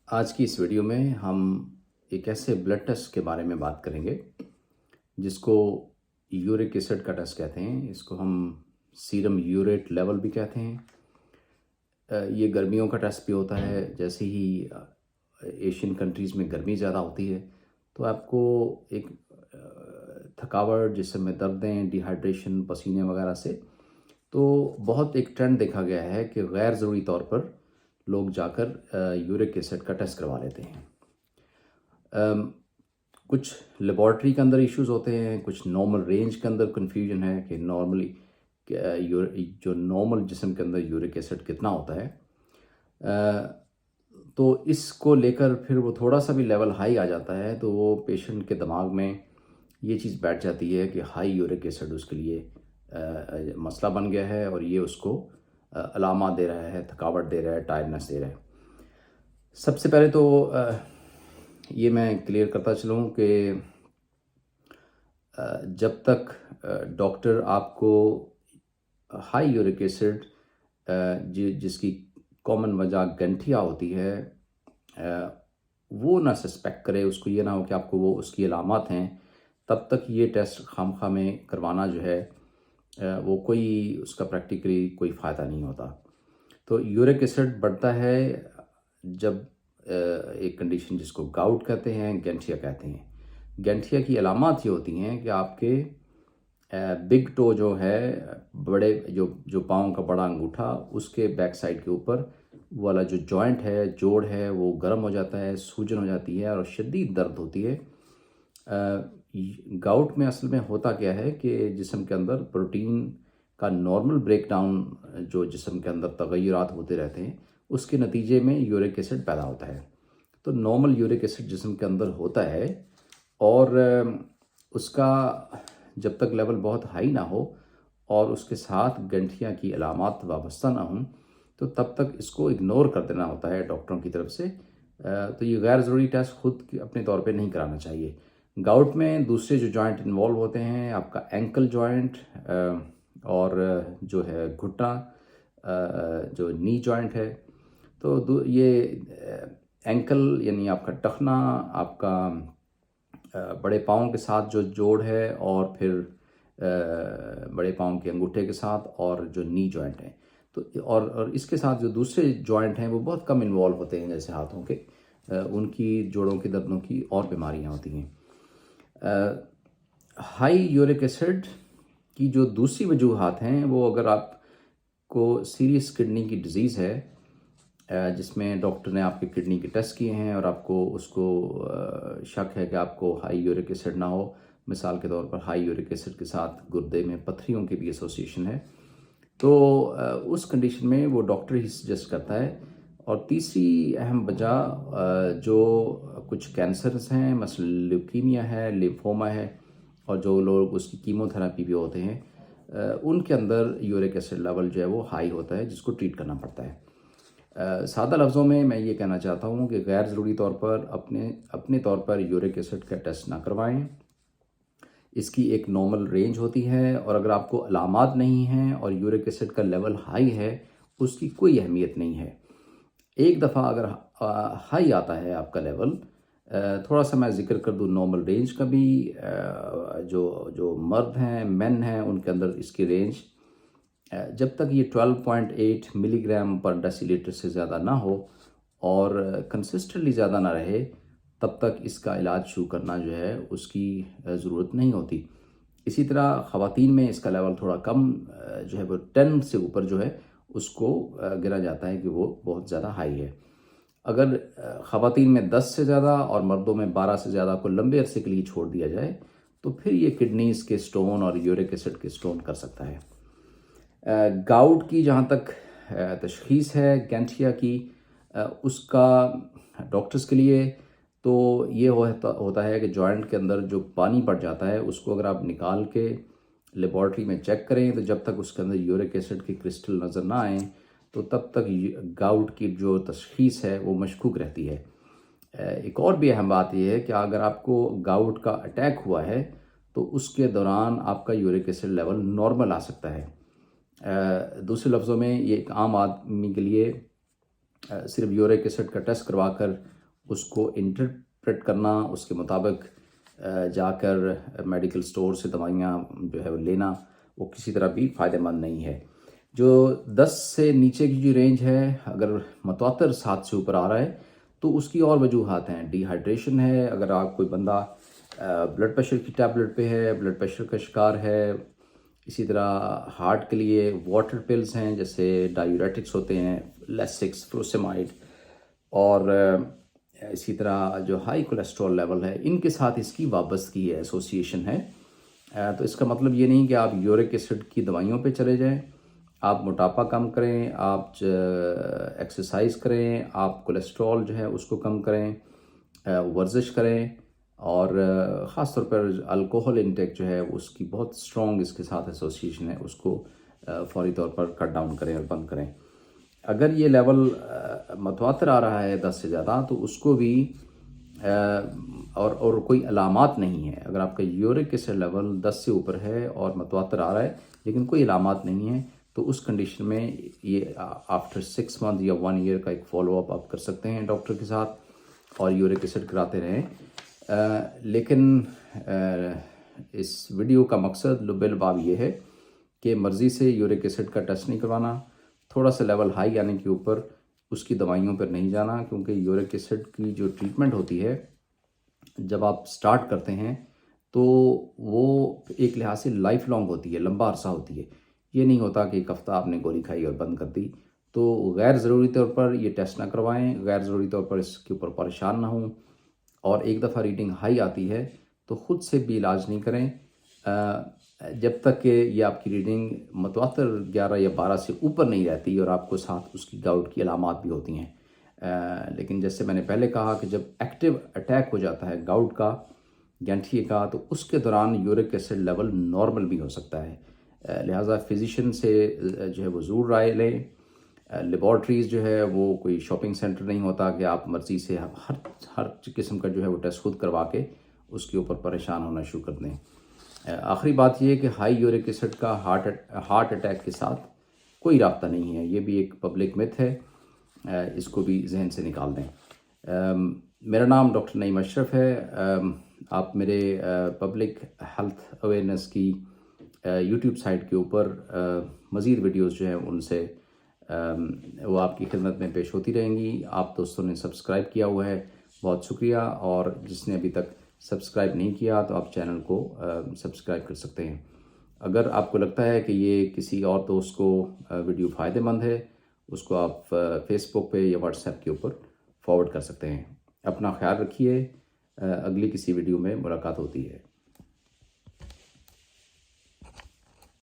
آج کی اس ویڈیو میں ہم ایک ایسے بلڈ ٹیسٹ کے بارے میں بات کریں گے جس کو یورک ایسڈ کا ٹیسٹ کہتے ہیں۔ اس کو ہم سیرم یوریٹ لیول بھی کہتے ہیں۔ یہ گرمیوں کا ٹیسٹ بھی ہوتا ہے۔ جیسے ہی ایشین کنٹریز میں گرمی زیادہ ہوتی ہے تو آپ کو ایک تھکاوٹ، جسم میں دردیں، ڈی ہائیڈریشن، پسینے وغیرہ سے تو بہت ایک ٹرینڈ دیکھا گیا ہے کہ غیر ضروری طور پر لوگ جا کر یورک ایسڈ کا ٹیسٹ کروا لیتے ہیں۔ کچھ لیبارٹری کے اندر ایشوز ہوتے ہیں، کچھ نارمل رینج کے اندر کنفیوژن ہے کہ نارملی جو نارمل جسم کے اندر یورک ایسڈ کتنا ہوتا ہے، تو اس کو لے کر پھر وہ تھوڑا سا بھی لیول ہائی آ جاتا ہے تو وہ پیشنٹ کے دماغ میں یہ چیز بیٹھ جاتی ہے کہ ہائی یورک ایسڈ اس کے لیے مسئلہ بن گیا ہے اور یہ اس کو علامات دے رہا ہے، تھکاوٹ دے رہا ہے، ٹائرڈنس دے رہا ہے۔ سب سے پہلے تو یہ میں کلیئر کرتا چلوں کہ جب تک ڈاکٹر آپ کو ہائی یورک ایسڈ جس کی کامن وجہ گنٹھیا ہوتی ہے وہ نہ سسپیکٹ کرے، اس کو یہ نہ ہو کہ آپ کو وہ اس کی علامات ہیں، تب تک یہ ٹیسٹ خواہ میں کروانا جو ہے وہ کوئی اس کا پریکٹیکلی کوئی فائدہ نہیں ہوتا۔ تو یورک ایسڈ بڑھتا ہے جب ایک کنڈیشن جس کو گاؤٹ کہتے ہیں، گینٹھیا کہتے ہیں۔ گینٹھیا کی علامات یہ ہوتی ہیں کہ آپ کے بگ ٹو جو ہے، بڑے جو پاؤں کا بڑا انگوٹھا، اس کے بیک سائڈ کے اوپر والا جو جوائنٹ ہے، جوڑ ہے، وہ گرم ہو جاتا ہے، سوجن ہو جاتی ہے اور شدید درد ہوتی ہے۔ گاؤٹ میں اصل میں ہوتا کیا ہے کہ جسم کے اندر پروٹین کا نارمل بریک ڈاؤن، جو جسم کے اندر تغیرات ہوتے رہتے ہیں، اس کے نتیجے میں یورک ایسڈ پیدا ہوتا ہے۔ تو نارمل یورک ایسڈ جسم کے اندر ہوتا ہے اور اس کا جب تک لیول بہت ہائی نہ ہو اور اس کے ساتھ گنٹھیا کی علامات وابستہ نہ ہوں تو تب تک اس کو اگنور کر دینا ہوتا ہے ڈاکٹروں کی طرف سے۔ تو یہ غیر ضروری ٹیسٹ خود اپنے طور پہ نہیں کرانا چاہیے۔ گاؤٹ میں دوسرے جو جوائنٹ انوالو ہوتے ہیں، آپ کا اینکل جوائنٹ اور جو ہے گھٹنا، جو نی جوائنٹ ہے، تو یہ اینکل یعنی آپ کا ٹخنا، آپ کا بڑے پاؤں کے ساتھ جو جوڑ ہے اور پھر بڑے پاؤں کے انگوٹھے کے ساتھ اور جو نی جوائنٹ ہے، تو اور اس کے ساتھ جو دوسرے جوائنٹ ہیں وہ بہت کم انوالو ہوتے ہیں، جیسے ہاتھوں کے، ان کی جوڑوں کی دردوں کی اور بیماریاں ہوتی ہیں۔ ہائی یورک ایسڈ کی جو دوسری وجوہات ہیں وہ اگر آپ کو سیریس کڈنی کی ڈیزیز ہے، جس میں ڈاکٹر نے آپ کے کڈنی کے ٹیسٹ کیے ہیں اور آپ کو اس کو شک ہے کہ آپ کو ہائی یورک ایسڈ نہ ہو، مثال کے طور پر ہائی یورک ایسڈ کے ساتھ گردے میں پتھریوں کی بھی ایسوسیشن ہے، تو اس کنڈیشن میں وہ ڈاکٹر ہی سجیسٹ کرتا ہے۔ اور تیسری اہم وجہ جو کچھ کینسرز ہیں، مثلا لیوکیمیا ہے، لیمفوما ہے، اور جو لوگ اس کی کیمو تھراپی بھی ہوتے ہیں، ان کے اندر یورک ایسڈ لیول جو ہے وہ ہائی ہوتا ہے، جس کو ٹریٹ کرنا پڑتا ہے۔ سادہ لفظوں میں میں یہ کہنا چاہتا ہوں کہ غیر ضروری طور پر اپنے طور پر یورک ایسڈ کا ٹیسٹ نہ کروائیں۔ اس کی ایک نارمل رینج ہوتی ہے اور اگر آپ کو علامات نہیں ہیں اور یورک ایسڈ کا لیول ہائی ہے، اس کی کوئی اہمیت نہیں ہے۔ ایک دفعہ اگر ہائی آتا ہے آپ کا لیول، تھوڑا سا میں ذکر کر دوں نارمل رینج کا بھی، جو مرد ہیں، مین ہیں، ان کے اندر اس کی رینج جب تک یہ 12.8 ملی گرام پر ڈیسی لیٹر سے زیادہ نہ ہو اور کنسسٹنٹلی زیادہ نہ رہے، تب تک اس کا علاج شروع کرنا جو ہے اس کی ضرورت نہیں ہوتی۔ اسی طرح خواتین میں اس کا لیول تھوڑا کم جو ہے وہ 10 سے اوپر جو ہے اس کو گنا جاتا ہے کہ وہ بہت زیادہ ہائی ہے۔ اگر خواتین میں 10 سے زیادہ اور مردوں میں 12 سے زیادہ کو لمبے عرصے کے لیے چھوڑ دیا جائے تو پھر یہ کڈنیز کے سٹون اور یورک ایسڈ کے سٹون کر سکتا ہے۔ گاؤٹ کی جہاں تک تشخیص ہے گینٹھیا کی، اس کا ڈاکٹرز کے لیے تو یہ ہوتا ہے کہ جوائنٹ کے اندر جو پانی پڑ جاتا ہے اس کو اگر آپ نکال کے لیبارٹری میں چیک کریں تو جب تک اس کے اندر یورک ایسڈ کی کرسٹل نظر نہ آئیں تو تب تک گاؤٹ کی جو تشخیص ہے وہ مشکوک رہتی ہے۔ ایک اور بھی اہم بات یہ ہے کہ اگر آپ کو گاؤٹ کا اٹیک ہوا ہے تو اس کے دوران آپ کا یورک ایسڈ لیول نارمل آ سکتا ہے۔ دوسرے لفظوں میں یہ ایک عام آدمی کے لیے صرف یورک ایسڈ کا ٹیسٹ کروا کر اس کو انٹرپریٹ کرنا، اس کے مطابق جا کر میڈیکل سٹور سے دوائیاں جو ہے وہ لینا، وہ کسی طرح بھی فائدہ مند نہیں ہے۔ جو 10 سے نیچے کی جو رینج ہے، اگر متواتر 7 سے اوپر آ رہا ہے تو اس کی اور وجوہات ہیں۔ ڈی ہائیڈریشن ہے، اگر آپ کوئی بندہ بلڈ پریشر کی ٹیبلٹ پہ ہے، بلڈ پریشر کا شکار ہے۔ اسی طرح ہارٹ کے لیے واٹر پلز ہیں، جیسے ڈائیوریٹکس ہوتے ہیں، لیسکس، فروسیمائڈ، اور اسی طرح جو ہائی کولیسٹرول لیول ہے، ان کے ساتھ اس کی وابستگی ہے، ایسوسیشن ہے۔ تو اس کا مطلب یہ نہیں کہ آپ یورک ایسڈ کی دوائیوں پہ چلے جائیں۔ آپ موٹاپا کم کریں، آپ ایکسرسائز کریں، آپ کولیسٹرول جو ہے اس کو کم کریں، ورزش کریں، اور خاص طور پر الکوہل انٹیک جو ہے اس کی بہت اسٹرانگ اس کے ساتھ ایسوسیشن ہے، اس کو فوری طور پر کٹ ڈاؤن کریں اور بند کریں۔ اگر یہ لیول متواتر آ رہا ہے 10 سے زیادہ، تو اس کو بھی اور کوئی علامات نہیں ہے، اگر آپ کا یورک ایسڈ لیول 10 سے اوپر ہے اور متواتر آ رہا ہے لیکن کوئی علامات نہیں ہے، تو اس کنڈیشن میں یہ آفٹر 6 منتھ یا 1 ایئر کا ایک فالو اپ آپ کر سکتے ہیں ڈاکٹر کے ساتھ، اور یورک ایسڈ کراتے رہیں۔ لیکن اس ویڈیو کا مقصد بالباب یہ ہے کہ مرضی سے یورک ایسڈ کا ٹیسٹ نہیں کروانا، تھوڑا سا لیول ہائی آنے کے اوپر اس کی دوائیوں پر نہیں جانا، کیونکہ یورک ایسڈ کی جو ٹریٹمنٹ ہوتی ہے جب آپ سٹارٹ کرتے ہیں تو وہ ایک لحاظ سے لائف لانگ ہوتی ہے، لمبا عرصہ ہوتی ہے۔ یہ نہیں ہوتا کہ ایک ہفتہ آپ نے گولی کھائی اور بند کر دی۔ تو غیر ضروری طور پر یہ ٹیسٹ نہ کروائیں، غیر ضروری طور پر اس کے اوپر پریشان نہ ہوں، اور ایک دفعہ ریڈنگ ہائی آتی ہے تو خود سے بھی علاج نہیں کریں جب تک کہ یہ آپ کی ریڈنگ متواتر 11 یا 12 سے اوپر نہیں رہتی اور آپ کو ساتھ اس کی گاؤٹ کی علامات بھی ہوتی ہیں۔ لیکن جیسے میں نے پہلے کہا کہ جب ایکٹیو اٹیک ہو جاتا ہے گاؤٹ کا، گینٹھیے کا، تو اس کے دوران یورک ایسڈ لیول نارمل بھی ہو سکتا ہے۔ لہٰذا فزیشین سے جو ہے وہ ضرور رائے لیں۔ لیبارٹریز جو ہے وہ کوئی شاپنگ سینٹر نہیں ہوتا کہ آپ مرضی سے ہر قسم کا جو ہے وہ ٹیسٹ خود کروا کے اس کے اوپر پریشان ہونا شروع کر دیں۔ آخری بات یہ ہے کہ ہائی یورک ایسڈ کا ہارٹ اٹیک کے ساتھ کوئی رابطہ نہیں ہے، یہ بھی ایک پبلک مت ہے، اس کو بھی ذہن سے نکال دیں۔ میرا نام ڈاکٹر نعیم اشرف ہے۔ آپ میرے پبلک ہیلتھ اویئرنیس کی یوٹیوب سائٹ کے اوپر مزید ویڈیوز جو ہیں ان سے وہ آپ کی خدمت میں پیش ہوتی رہیں گی۔ آپ دوستوں نے سبسکرائب کیا ہوا ہے، بہت شکریہ، اور جس نے ابھی تک سبسکرائب نہیں کیا تو آپ چینل کو سبسکرائب کر سکتے ہیں۔ اگر آپ کو لگتا ہے کہ یہ کسی اور دوست کو ویڈیو فائدہ مند ہے، اس کو آپ فیس بک پہ یا واٹس ایپ کے اوپر فارورڈ کر سکتے ہیں۔ اپنا خیال رکھیے، اگلی کسی ویڈیو میں ملاقات ہوتی ہے۔